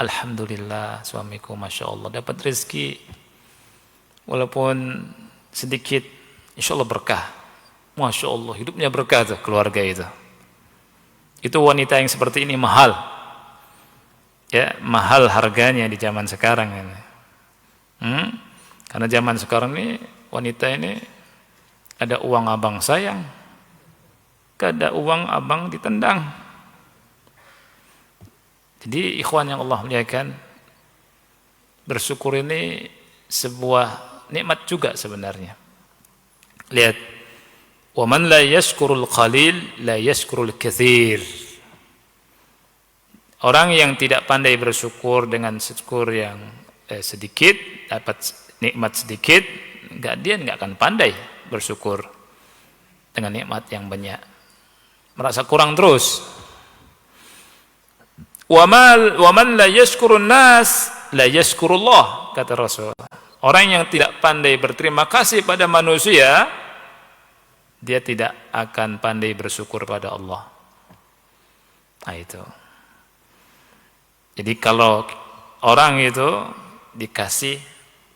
alhamdulillah suamiku masya Allah dapat rezeki walaupun sedikit, insya Allah berkah. Masya Allah hidupnya berkah tuh keluarga itu. Itu wanita yang seperti ini mahal, ya mahal harganya di zaman sekarang ini. Karena zaman sekarang ini wanita ini ada uang abang sayang, ada uang abang ditendang. Jadi ikhwan yang Allah muliakan, bersyukur ini sebuah nikmat juga sebenarnya. Lihat, wa man la yashkurul qalil la yashkurul katsir. Orang yang tidak pandai bersyukur dengan syukur yang sedikit, dapat nikmat sedikit, dia nggak akan pandai bersyukur dengan nikmat yang banyak. Merasa kurang terus. Wa man la yashkurun nas la yashkurullah, kata Rasul. Orang yang tidak pandai berterima kasih pada manusia, dia tidak akan pandai bersyukur pada Allah. Nah itu. Jadi kalau orang itu dikasih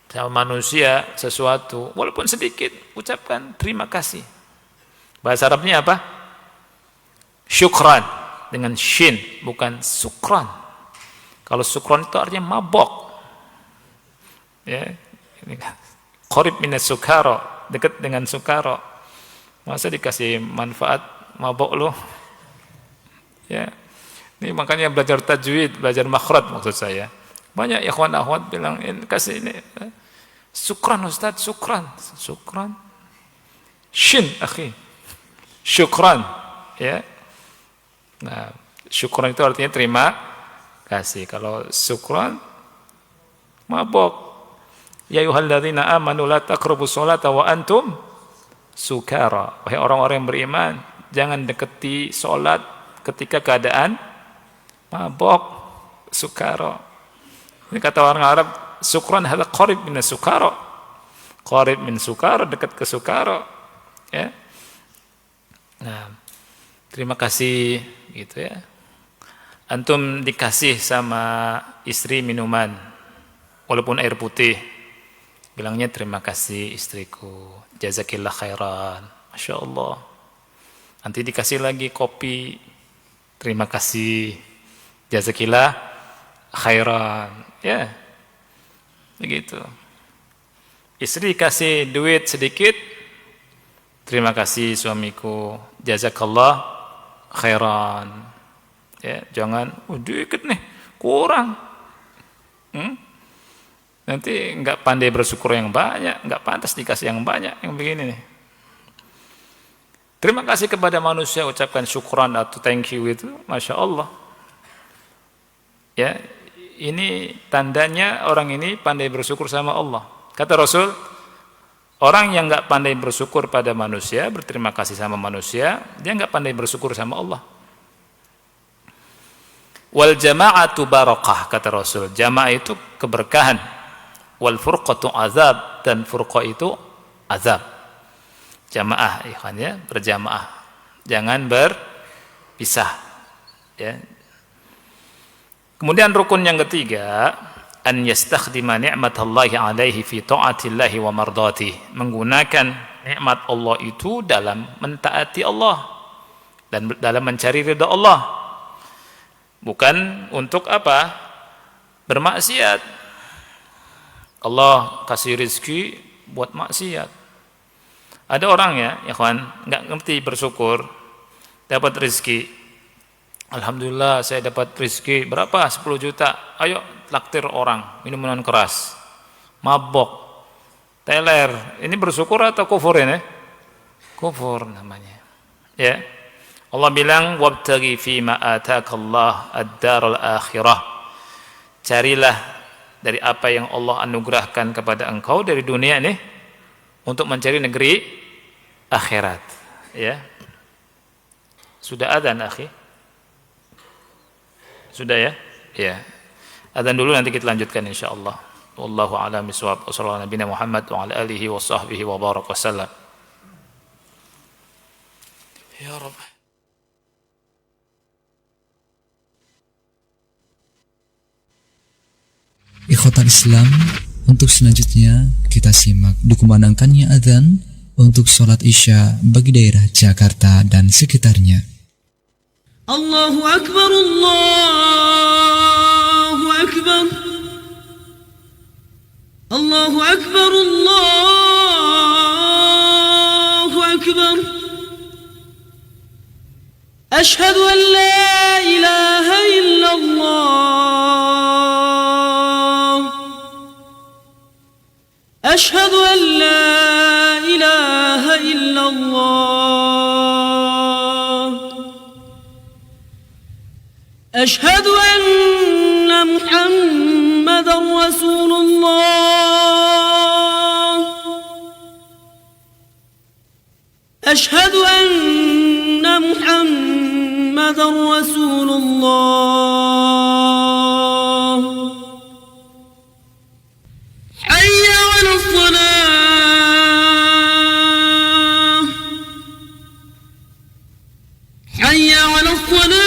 sama manusia sesuatu, walaupun sedikit, ucapkan terima kasih. Bahasa Arabnya apa? Syukran, dengan shin, bukan sukran. Kalau sukran itu artinya mabok. Ya, ini qarib minas sukara, dekat dengan sukara. Masa dikasih manfaat mabok lo? Ya. Ini makanya belajar tajwid, belajar makhraj maksud saya. Banyak ikhwan akhwat bilang, kasih ini sukran Ustaz, sukran. Sukran. Shin akhi. Syukran, ya. Nah, syukran itu artinya terima kasih. Kalau sukran mabok. Ya ayyuhalladzina amanu la taqrabus sholata wa antum sukara. Wahai orang-orang yang beriman, jangan dekati salat ketika keadaan mabok, sukara. Ini kata orang Arab, sukran hadza qarib min sukara. Qarib min sukara, dekat ke sukara. Ya. Nah, terima kasih gitu ya. Antum dikasih sama istri minuman walaupun air putih, bilangnya terima kasih istriku, jazakillah khairan, masya Allah. Nanti dikasih lagi kopi, terima kasih, jazakillah khairan, ya begitu. Istri kasih duit sedikit, terima kasih suamiku, jazakallah khairan. Ya, jangan dikit nih, kurang. Nanti enggak pandai bersyukur yang banyak, enggak pantas dikasih yang banyak, yang begini nih. Terima kasih kepada manusia, ucapkan syukran atau thank you itu, masya Allah. Ya, ini tandanya orang ini pandai bersyukur sama Allah. Kata Rasul, orang yang enggak pandai bersyukur pada manusia, berterima kasih sama manusia, dia enggak pandai bersyukur sama Allah. Wal jama'atu barakah, kata Rasul. Jamaah itu keberkahan. Wal furqatu azab, dan furqa itu azab. Jamaah, ikhwan ya, berjamaah. Jangan berpisah. Ya. Kemudian rukun yang ketiga, an yastakhdima ni'matallahi alaihi fi ta'atillahi wa mardatihi. Menggunakan nikmat Allah itu dalam mentaati Allah dan dalam mencari ridha Allah. Bukan untuk apa? Bermaksiat. Allah kasih rezeki buat maksiat. Ada orang ya, ikhwan, enggak ngerti bersyukur, dapat rezeki. Alhamdulillah saya dapat rezeki berapa? 10 juta. Ayo traktir orang minum minuman keras. Mabok. Teler. Ini bersyukur atau kufur ini? Kufur namanya. Ya. Allah bilang wabtaghi fima ataakallah ad-daral akhirah. Carilah dari apa yang Allah anugerahkan kepada engkau dari dunia ini untuk mencari negeri akhirat. Ya. Sudah adzan akhi? Sudah ya? Ya. Adzan dulu nanti kita lanjutkan insyaallah. Wallahu a'lam bishawab. Wassallallahu nabiyana Muhammad wa ala alihi wa sahbihi wa baraka wasallam. Ya Rabb. Ikhwatal Islam, untuk selanjutnya kita simak dikumandangkannya adzan untuk sholat Isya bagi daerah Jakarta dan sekitarnya. Allahu Akbar, Allahu Akbar, Allahu Akbar, Allahu Akbar. Ashhadu an la ilaha illallah, Ashhadu an la ilaha illallah, Ashhadu anna Muhammadan Rasulullah, Ashhadu anna Muhammadan Rasulullah. Hayya 'alas salah, hayya 'alas salah,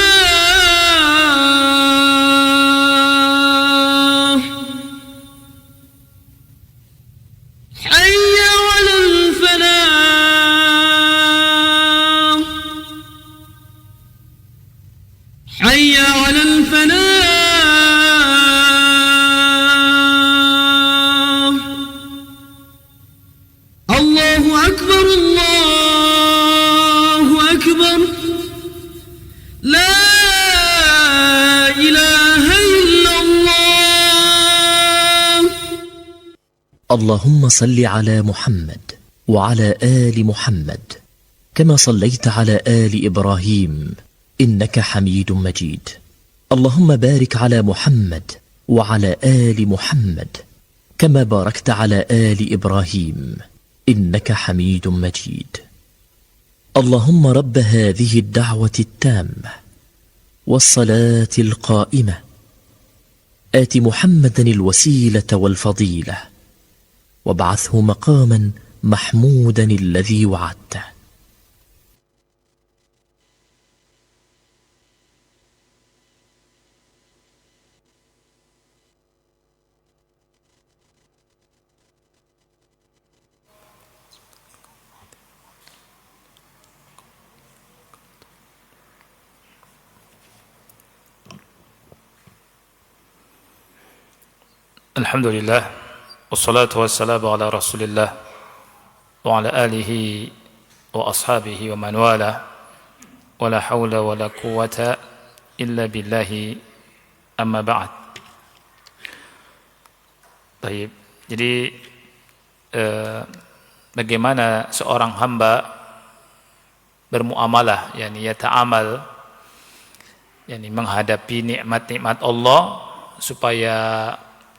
hayya 'alal falah, hayya 'alal falah. Allahu Akbar, Allahu Akbar. La ilaha illallah. اللهم صل على محمد وعلى آل محمد كما صليت على آل إبراهيم إنك حميد مجيد. اللهم بارك على محمد وعلى آل محمد كما باركت على آل إبراهيم إنك حميد مجيد. اللهم رب هذه الدعوة التامة والصلاة القائمة آت محمدا الوسيلة والفضيلة وابعثه مقاما محمودا الذي وعدته. Alhamdulillah, wassalatu wassalamu ala rasulillah wa ala alihi wa ashabihi wa man wala, wa la hawla wa la quwwata illa billahi, amma ba'd. Baik, jadi bagaimana seorang hamba bermuamalah, yakni yata'amal, yakni menghadapi nikmat-nikmat Allah supaya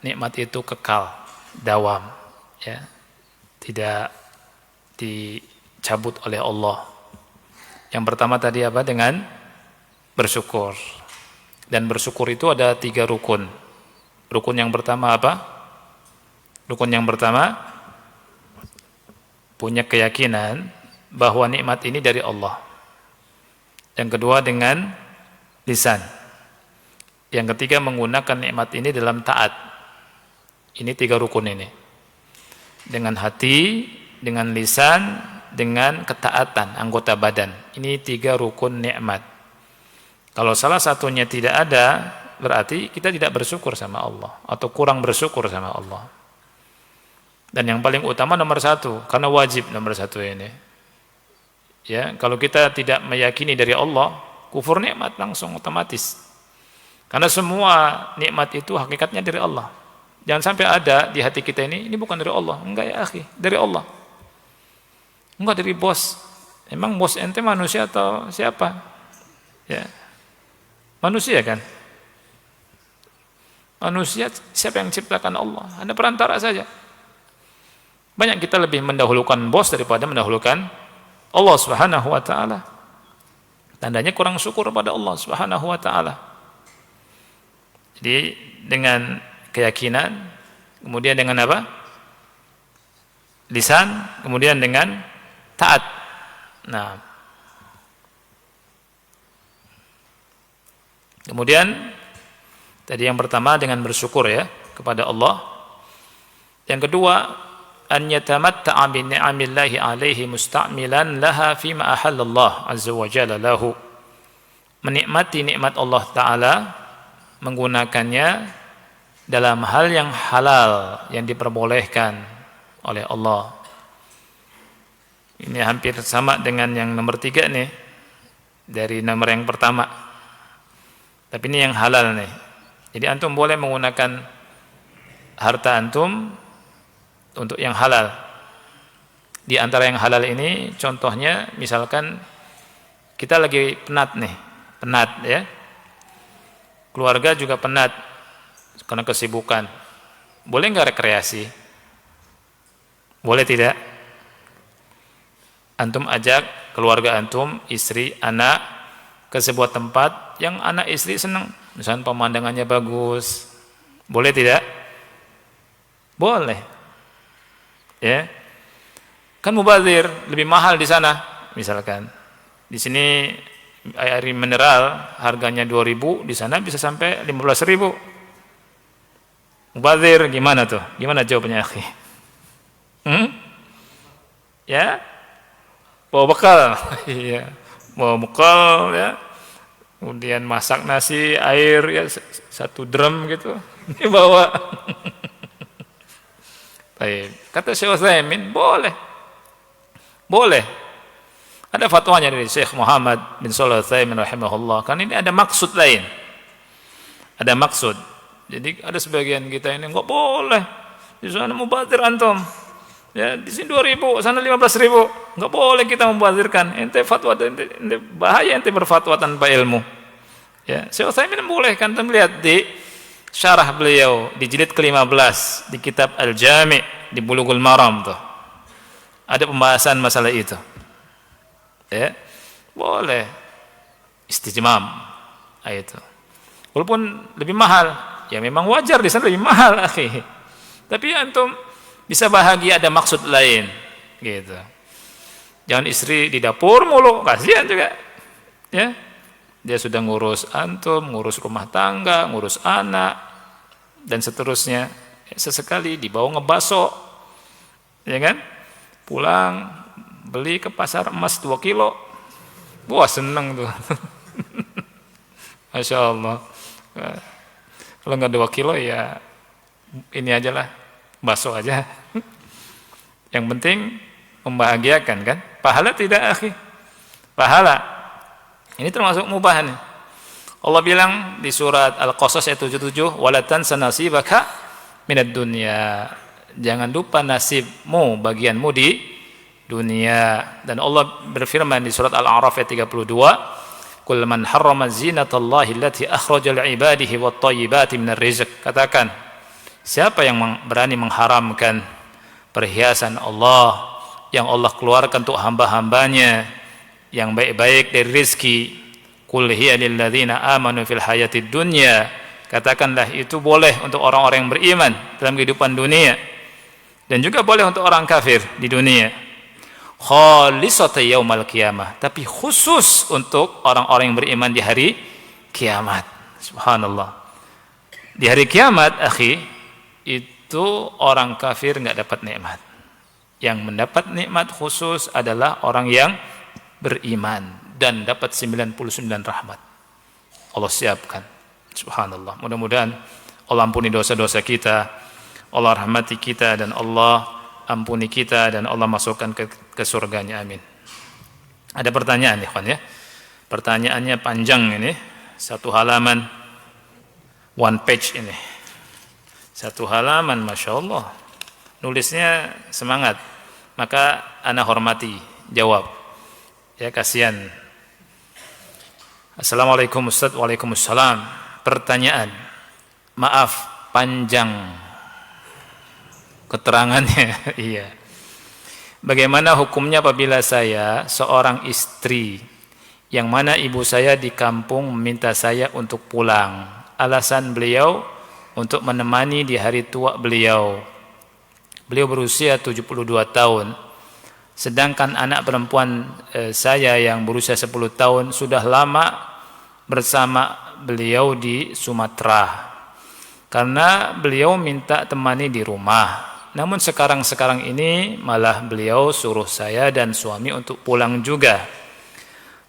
nikmat itu kekal, dawam, ya, tidak dicabut oleh Allah. Yang pertama tadi apa? Dengan bersyukur. Dan bersyukur itu ada 3 rukun. Rukun yang pertama apa? Rukun yang pertama, punya keyakinan bahwa nikmat ini dari Allah. Yang kedua dengan lisan. Yang ketiga menggunakan nikmat ini dalam taat. Ini 3 rukun ini. Dengan hati, dengan lisan, dengan ketaatan anggota badan. Ini 3 rukun nikmat. Kalau salah satunya tidak ada, berarti kita tidak bersyukur sama Allah atau kurang bersyukur sama Allah. Dan yang paling utama nomor 1, karena wajib nomor 1 ini. Ya, kalau kita tidak meyakini dari Allah, kufur nikmat langsung otomatis. Karena semua nikmat itu hakikatnya dari Allah. Jangan sampai ada di hati kita ini bukan dari Allah. Enggak ya akhi, dari Allah. Enggak dari bos. Emang bos ente manusia atau siapa? Ya. Manusia kan? Manusia siapa yang ciptakan Allah? Ada perantara saja. Banyak kita lebih mendahulukan bos daripada mendahulukan Allah Subhanahu wa taala. Tandanya kurang syukur pada Allah Subhanahu wa taala. Jadi dengan keyakinan, kemudian dengan apa? Lisan, kemudian dengan taat. Nah, Kemudian tadi yang pertama dengan bersyukur ya kepada Allah. Yang kedua, an yatamatta'a bi ni'amillahi 'alaihi musta'milan laha fima ahallallah azza wa jalla lahu. Menikmati nikmat Allah taala menggunakannya dalam hal yang halal yang diperbolehkan oleh Allah. Ini hampir sama dengan yang nomor 3 nih dari nomor yang pertama. Tapi ini yang halal nih. Jadi antum boleh menggunakan harta antum untuk yang halal. Di antara yang halal ini contohnya misalkan kita lagi penat nih, penat ya. Keluarga juga penat karena kesibukan. Boleh nggak rekreasi? Boleh tidak? Antum ajak keluarga antum, istri, anak ke sebuah tempat yang anak istri senang. Misalnya pemandangannya bagus. Boleh tidak? Boleh. Ya. Kan mubazir, lebih mahal di sana misalkan. Di sini air mineral harganya 2.000, di sana bisa sampai 15.000. Mubazir gimana tuh? Gimana jawabannya, akhi? Ya? Bawa bekal. Iya. Bawa bekal ya. Kemudian masak nasi, air ya 1 drum gitu. Ini bawa. Baik. Kata Syekh Utsaimin, boleh. Boleh. Ada fatwanya dari Syekh Muhammad bin Shalih Al-Utsaimin rahimahullah. Kan ini ada maksud lain. Ada maksud. Jadi ada sebagian kita ini enggak boleh. Di sana mubazir antum. Ya, di sini 2.000, sana 15.000. Enggak boleh kita membazirkan. Ente fatwa ente bahaya ente berfatwa tanpa ilmu. Ya, Syekh Utsaimin membolehkan. Antum lihat di syarah beliau di jilid ke-15 di kitab Al-Jami' di Bulughul Maram tuh. Ada pembahasan masalah itu. Ya. Boleh istijmam itu. Walaupun lebih mahal, ya memang wajar di sana lebih mahal, akhi. Tapi antum bisa bahagia ada maksud lain gitu. Jangan istri di dapur mulu, kasihan juga. Ya. Dia sudah ngurus antum, ngurus rumah tangga, ngurus anak dan seterusnya. Sesekali dibawa ngebaso. Ya kan? Pulang beli ke pasar emas 2 kilo. Wah, seneng tuh. Masya Allah. Kalau nggak 2 kilo ya ini aja lah, bakso aja. Yang penting membahagiakan kan. Pahala tidak, akhi? Pahala. Ini termasuk mubah nih. Allah bilang di surat Al-Qasas ayat 77, "Wala tansa nasibaka minad dunya." Jangan lupa nasibmu, bagianmu di dunia. Dan Allah berfirman di surat Al-A'raf ayat 32, "Qul man harrama zinatallahi allati akhraja li'ibadihi wat-thayyibati minar rizq." Katakan, siapa yang berani mengharamkan perhiasan Allah yang Allah keluarkan untuk hamba-hambanya yang baik-baik dari rezeki? Qul hiya lil ladzina amanu fil hayatid dunya. Katakanlah itu boleh untuk orang-orang yang beriman dalam kehidupan dunia dan juga boleh untuk orang kafir di dunia. Khalisatan yaumal qiyamah, tapi khusus untuk orang-orang yang beriman di hari kiamat. Subhanallah. Di hari kiamat, akhi, itu orang kafir enggak dapat nikmat. Yang mendapat nikmat khusus adalah orang yang beriman dan dapat 99 rahmat. Allah siapkan. Subhanallah. Mudah-mudahan Allah ampuni dosa-dosa kita, Allah rahmati kita, dan Allah ampuni kita, dan Allah masukkan ke surganya. Amin. Ada pertanyaan, ikhwan ya. Pertanyaannya panjang ini. 1 halaman, 1 page ini. 1 halaman, Masya Allah. Nulisnya semangat. Maka ana hormati, jawab. Ya, kasihan. Assalamualaikum Ustaz. Waalaikumsalam. Pertanyaan. Maaf, panjang keterangannya. Iya. Bagaimana hukumnya apabila saya seorang istri yang mana ibu saya di kampung meminta saya untuk pulang? Alasan beliau untuk menemani di hari tua beliau. Beliau berusia 72 tahun. Sedangkan anak perempuan saya yang berusia 10 tahun sudah lama bersama beliau di Sumatera. Karena beliau minta temani di rumah. Namun sekarang ini malah beliau suruh saya dan suami untuk pulang juga.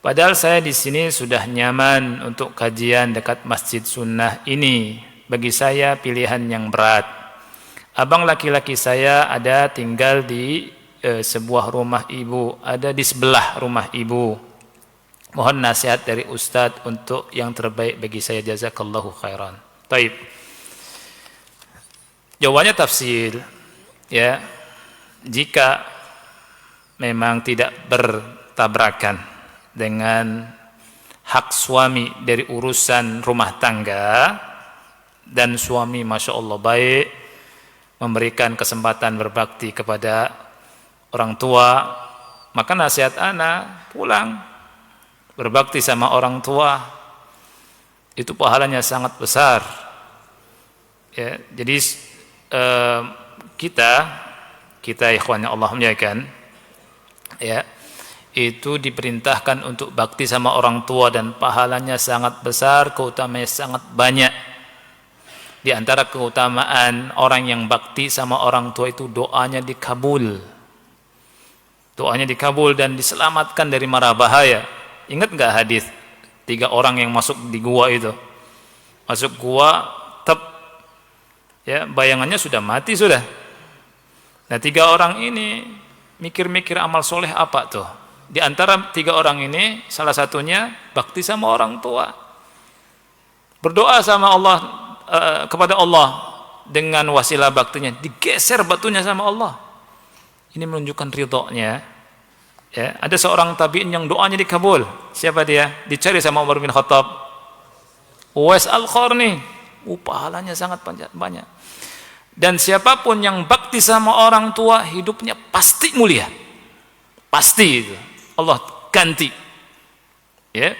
Padahal saya di sini sudah nyaman untuk kajian dekat Masjid Sunnah ini. Bagi saya pilihan yang berat. Abang laki-laki saya ada tinggal di sebuah rumah ibu, ada di sebelah rumah ibu. Mohon nasihat dari Ustadz untuk yang terbaik bagi saya, jazakallahu khairan. Taib. Jawabannya tafsir. Ya, jika memang tidak bertabrakan dengan hak suami dari urusan rumah tangga dan suami masya Allah baik, memberikan kesempatan berbakti kepada orang tua, maka nasihat ana pulang berbakti sama orang tua, itu pahalanya sangat besar. Ya, jadi kita ikhwan yang Allah muliakan, ya, itu diperintahkan untuk bakti sama orang tua dan pahalanya sangat besar, keutamaannya sangat banyak. Di antara keutamaan orang yang bakti sama orang tua itu doanya dikabul. Doanya dikabul dan diselamatkan dari mara bahaya. Ingat enggak hadis 3 orang yang masuk di gua itu? Masuk gua, ya, bayangannya sudah mati sudah. Nah, 3 orang ini mikir-mikir amal soleh apa tuh? Di antara 3 orang ini, salah satunya bakti sama orang tua. Berdoa sama Allah, kepada Allah dengan wasilah baktinya, digeser batunya sama Allah. Ini menunjukkan ridhonya. Ya, ada seorang tabi'in yang doanya dikabul. Siapa dia? Dicari sama Umar bin Khattab. Uwais Al-Qarni. Pahalanya sangat banyak. Dan siapapun yang bakti sama orang tua, hidupnya pasti mulia. Pasti itu. Allah ganti. Ya.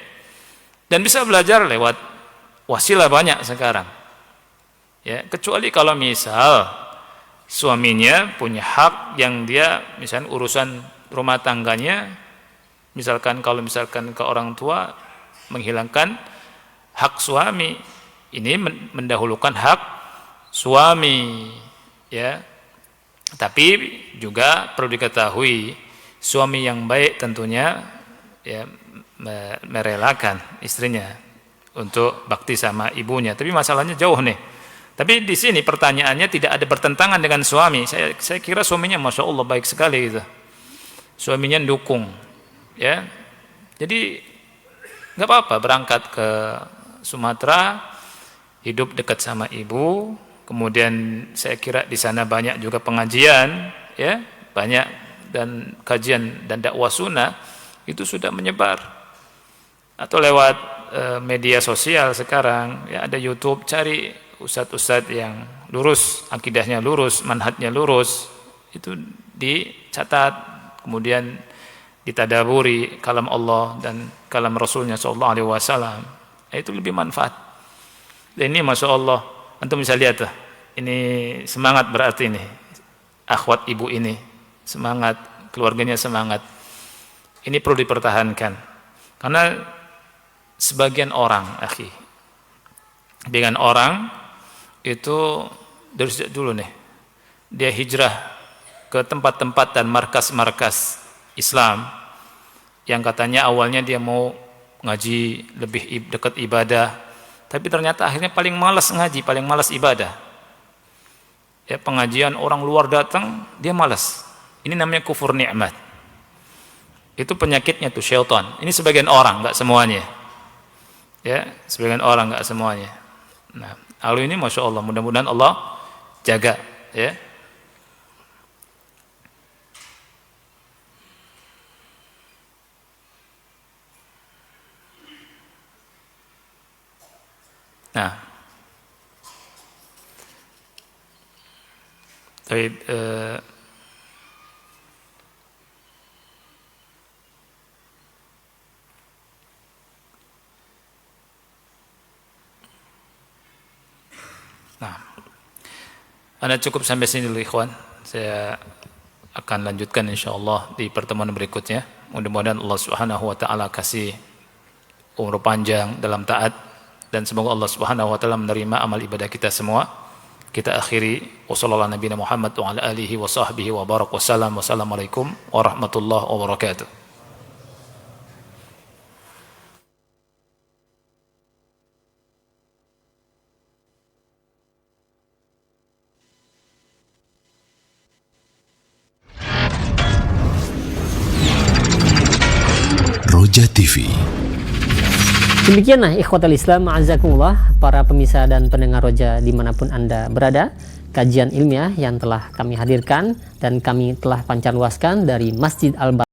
Dan bisa belajar lewat wasilah banyak sekarang. Ya, kecuali kalau misal suaminya punya hak yang dia misalnya urusan rumah tangganya, misalkan ke orang tua menghilangkan hak suami, ini mendahulukan hak suami, ya. Tapi juga perlu diketahui, suami yang baik tentunya ya merelakan istrinya untuk bakti sama ibunya. Tapi masalahnya jauh nih. Tapi di sini pertanyaannya tidak ada bertentangan dengan suami. Saya kira suaminya masya Allah baik sekali gitu. Suaminya dukung, ya. Jadi nggak apa-apa berangkat ke Sumatera, hidup dekat sama ibu. Kemudian saya kira di sana banyak juga pengajian, ya, banyak dan kajian dan dakwah sunnah itu sudah menyebar. Atau lewat media sosial sekarang, ya, ada YouTube, cari ustadz-ustadz yang lurus, akidahnya lurus, manhajnya lurus, itu dicatat, kemudian ditadaburi kalam Allah dan kalam Rasulnya sallallahu alaihi wasallam. Itu lebih manfaat. Dan ini masya Allah, antum bisa lihat tuh, ini semangat berarti ini, akhwat ibu ini semangat, keluarganya semangat. Ini perlu dipertahankan, karena sebagian orang, dengan orang itu dari sejak dulu nih, dia hijrah ke tempat-tempat dan markas-markas Islam yang katanya awalnya dia mau ngaji lebih dekat ibadah, tapi ternyata akhirnya paling malas ngaji, paling malas ibadah. Ya, pengajian orang luar datang, dia malas. Ini namanya kufur nikmat. Itu penyakitnya tuh syaitan. Ini sebagian orang, enggak semuanya. Ya, sebagian orang, enggak semuanya. Nah, lalu ini masya Allah, mudah-mudahan Allah jaga, ya. Nah, baik, nah, Anda cukup sampai sini dulu ikhwan. Saya akan lanjutkan insyaallah di pertemuan berikutnya. Mudah-mudahan Allah Subhanahu wa taala kasih umur panjang dalam taat dan semoga Allah Subhanahu wa taala menerima amal ibadah kita semua. Kita akhiri wassallallahu nabiyana Muhammad wa ala alihi wa sahbihi wa barak wasallam. Wassalamualaikum warahmatullahi wabarakatuh. Roja TV. Demikianlah ikhwatal Islam, ma'azakumullah, para pemirsa dan pendengar Roja dimanapun Anda berada, kajian ilmiah yang telah kami hadirkan dan kami telah pancarluaskan dari Masjid Al-Baqarah